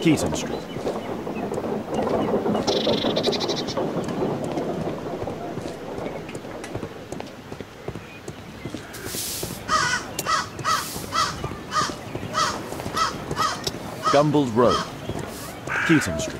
Keaton Street. Gumballs Road, Keaton Street.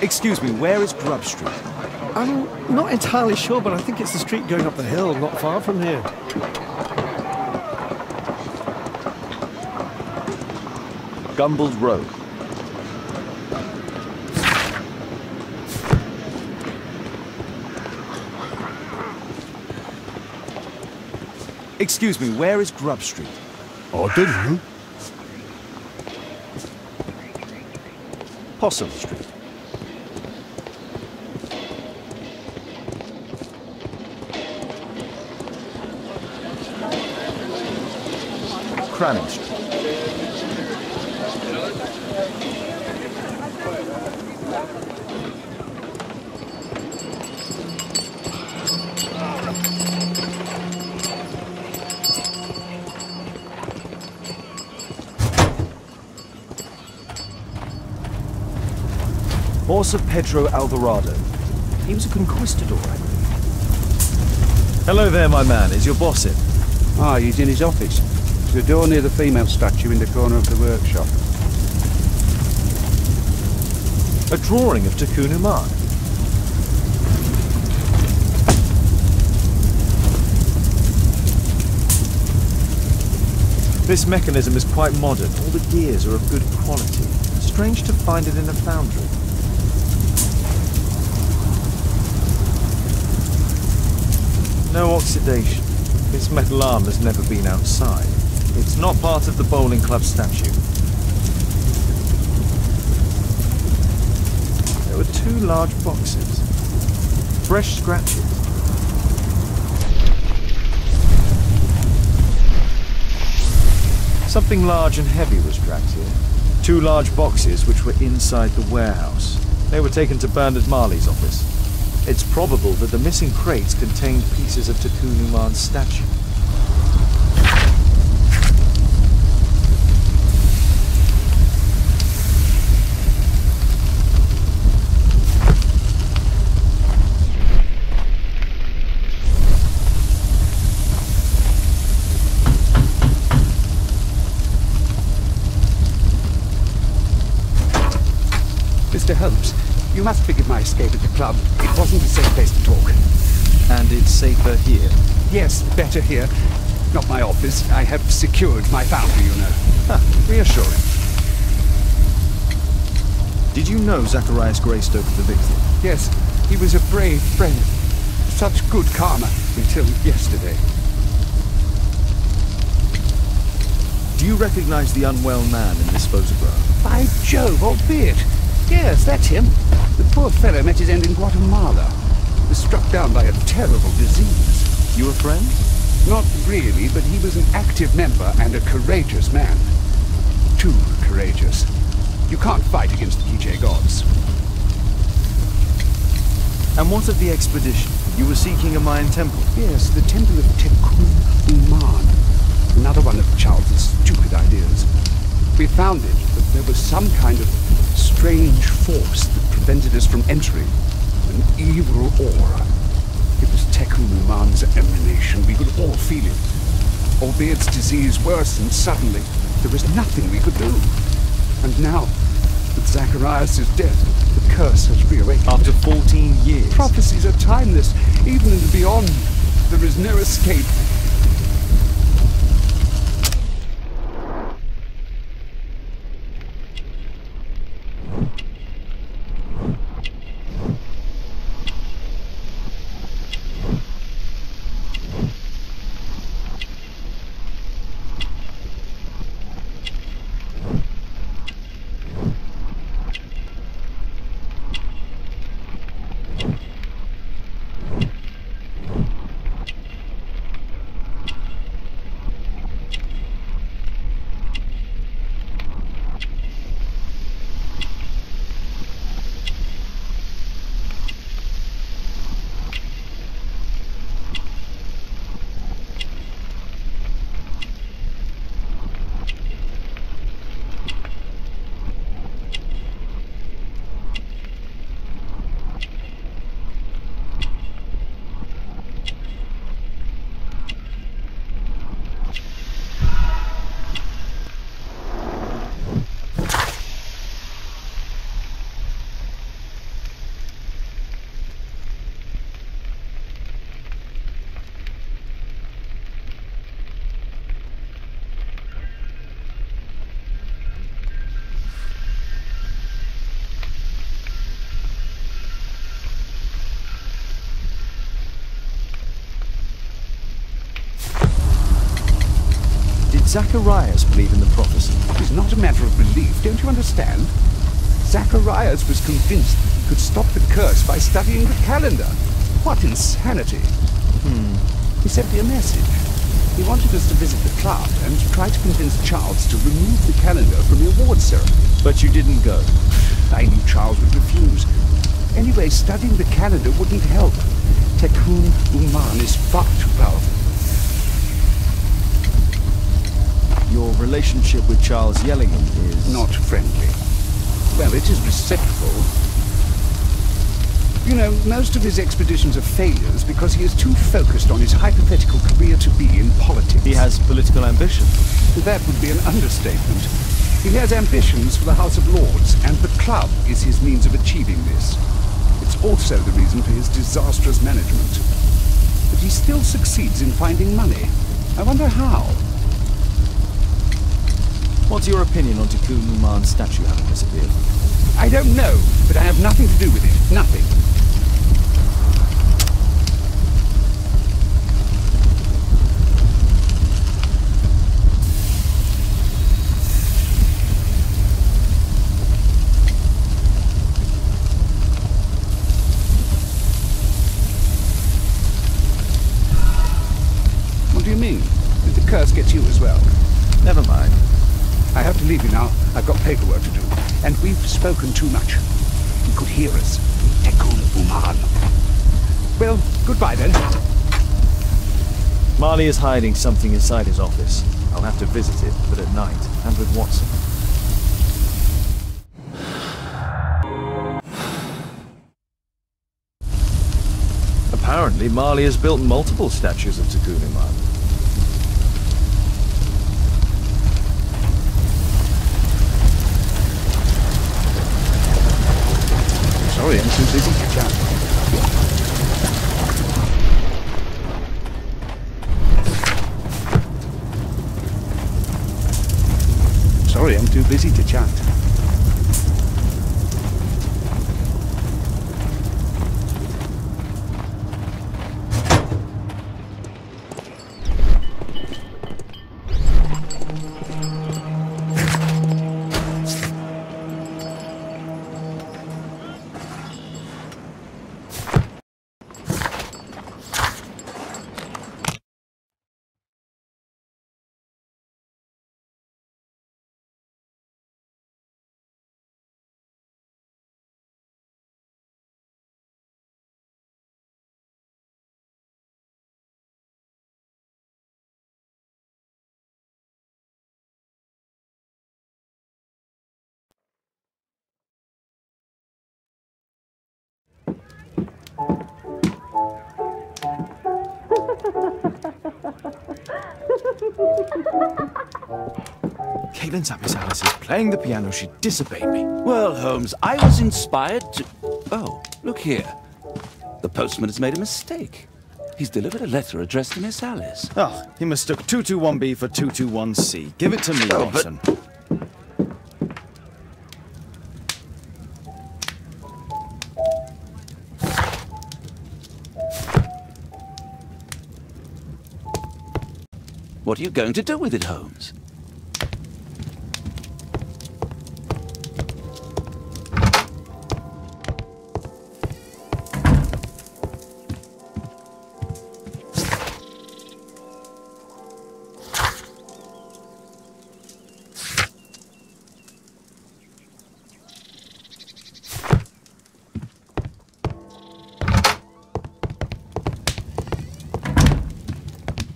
Excuse me, where is Grub Street? I'm not entirely sure, but I think it's the street going up the hill, not far from here. Gumballs Road. Excuse me, where is Grub Street? I don't know. Possum Street. Cranning Street. Horse of Pedro Alvarado. He was a conquistador, I believe. Hello there, my man. Is your boss in? Ah, he's in his office. The door near the female statue in the corner of the workshop. A drawing of Takun Umar. This mechanism is quite modern. All the gears are of good quality. Strange to find it in a foundry. No oxidation. This metal arm has never been outside. It's not part of the bowling club statue. There were 2 large boxes. Fresh scratches. Something large and heavy was dragged here. 2 large boxes which were inside the warehouse. They were taken to Bernard Marley's office. It's probable that the missing crates contained pieces of Takun Umar's statue. Mr. Holmes, you must forgive my escape at the club. It wasn't a safe place to talk. And it's safer here? Yes, better here. Not my office. I have secured my foundry, you know. Reassuring. Did you know Zacharias Greystoke, the victim? Yes, he was a brave friend. Such good karma until yesterday. Do you recognize the unwell man in this photograph? By Jove, albeit. Yes, that's him. The poor fellow met his end in Guatemala. He was struck down by a terrible disease. You a friend? Not really, but he was an active member and a courageous man. Too courageous. You can't fight against the Quiche gods. And what of the expedition? You were seeking a Mayan temple? Yes, the temple of Takun Umar. Another one of Charles's stupid ideas. We found it, but there was some kind of strange force that prevented us from entering. An evil aura. It was Takun Umar's emanation. We could all feel it. Albiet's disease worsened suddenly. There was nothing we could do. And now, with Zacharias' death, the curse has reawakened. After 14 years? Prophecies are timeless. Even in the beyond, there is no escape. Did Zacharias believe in the prophecy? It's not a matter of belief, don't you understand? Zacharias was convinced that he could stop the curse by studying the calendar. What insanity! He sent me a message. He wanted us to visit the club and try to convince Charles to remove the calendar from the award ceremony. But you didn't go. I knew Charles would refuse. Anyway, studying the calendar wouldn't help. Tikkun Uman is far too powerful. Your relationship with Charles Yellingham is... Not friendly. Well, it is respectful. You know, most of his expeditions are failures because he is too focused on his hypothetical career to be in politics. He has political ambition. That would be an understatement. He has ambitions for the House of Lords, and the club is his means of achieving this. It's also the reason for his disastrous management. But he still succeeds in finding money. I wonder how. What's your opinion on Tikkun Uman's statue having disappeared? I don't know, but I have nothing to do with it. Nothing. What do you mean? Did the curse get you as well? Never mind. I have to leave you now. I've got paperwork to do. And we've spoken too much. He could hear us. Tikkun Uman. Well, goodbye then. Marley is hiding something inside his office. I'll have to visit it, but at night, and with Watson. Apparently, Marley has built multiple statues of Tikkun Uman. Sorry, I'm too busy to chat. Sorry, I'm too busy to chat. Caitlin Zapisalis is playing the piano. She disobeyed me. Well, Holmes, I was inspired to... Oh, look here. The postman has made a mistake. He's delivered a letter addressed to Miss Alice. Oh, he mistook 221B for 221C. Give it to me, Oh, Watson. What are you going to do with it, Holmes?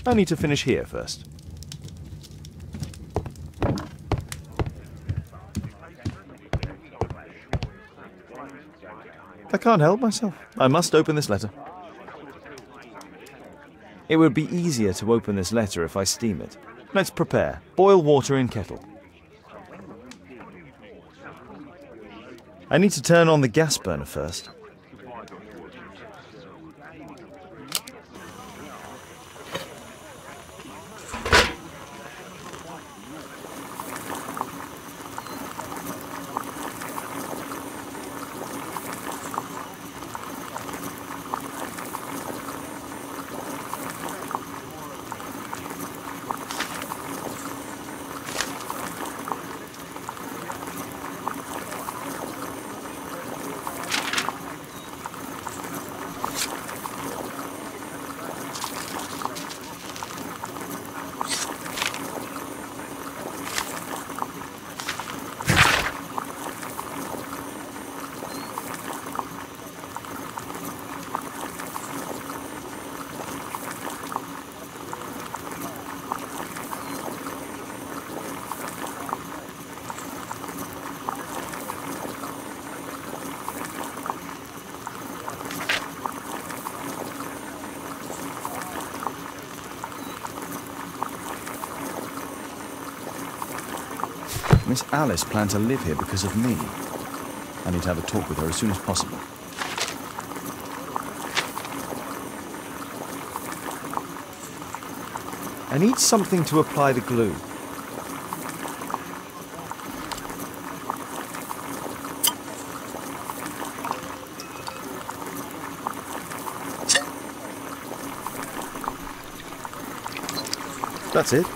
I need to finish here first. I can't help myself. I must open this letter. It would be easier to open this letter if I steam it. Let's prepare. Boil water in kettle. I need to turn on the gas burner first. Miss Alice planned to live here because of me. I need to have a talk with her as soon as possible. I need something to apply the glue. That's it.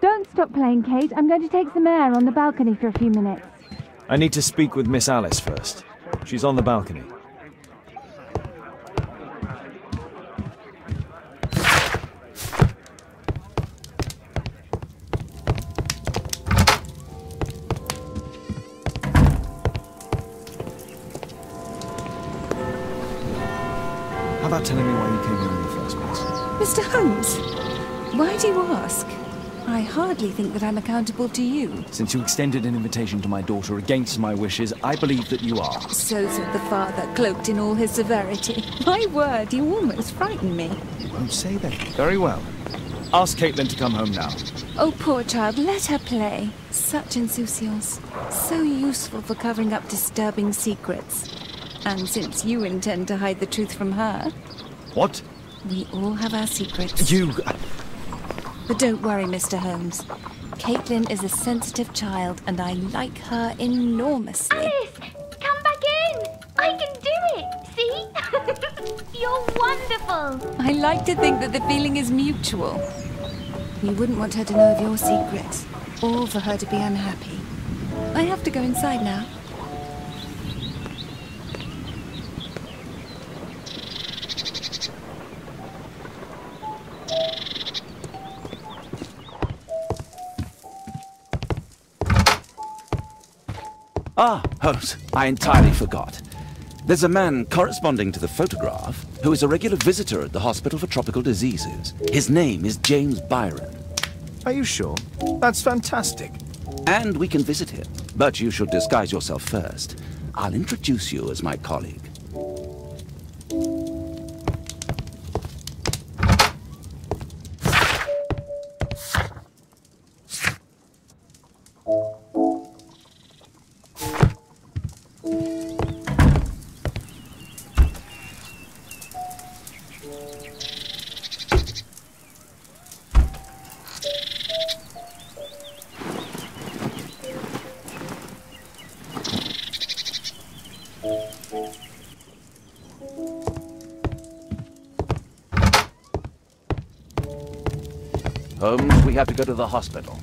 Don't stop playing, Kate. I'm going to take some air on the balcony for a few minutes. I need to speak with Miss Alice first. She's on the balcony. How about telling me why you came here in the first place? Mr. Holmes, why do you ask? I hardly think that I'm accountable to you. Since you extended an invitation to my daughter against my wishes, I believe that you are. So said the father, cloaked in all his severity. My word, you almost frightened me. You won't say that. Very well. Ask Caitlin to come home now. Oh, poor child, let her play. Such insouciance. So useful for covering up disturbing secrets. And since you intend to hide the truth from her... What? We all have our secrets. You... But don't worry, Mr. Holmes. Caitlin is a sensitive child, and I like her enormously. Alice! Come back in! I can do it! See? You're wonderful! I like to think that the feeling is mutual. We wouldn't want her to know of your secrets, or for her to be unhappy. I have to go inside now. Ah, Holmes, I entirely forgot. There's a man corresponding to the photograph who is a regular visitor at the Hospital for Tropical Diseases. His name is James Byron. Are you sure? That's fantastic. And we can visit him, but you should disguise yourself first. I'll introduce you as my colleague. Holmes, we have to go to the hospital.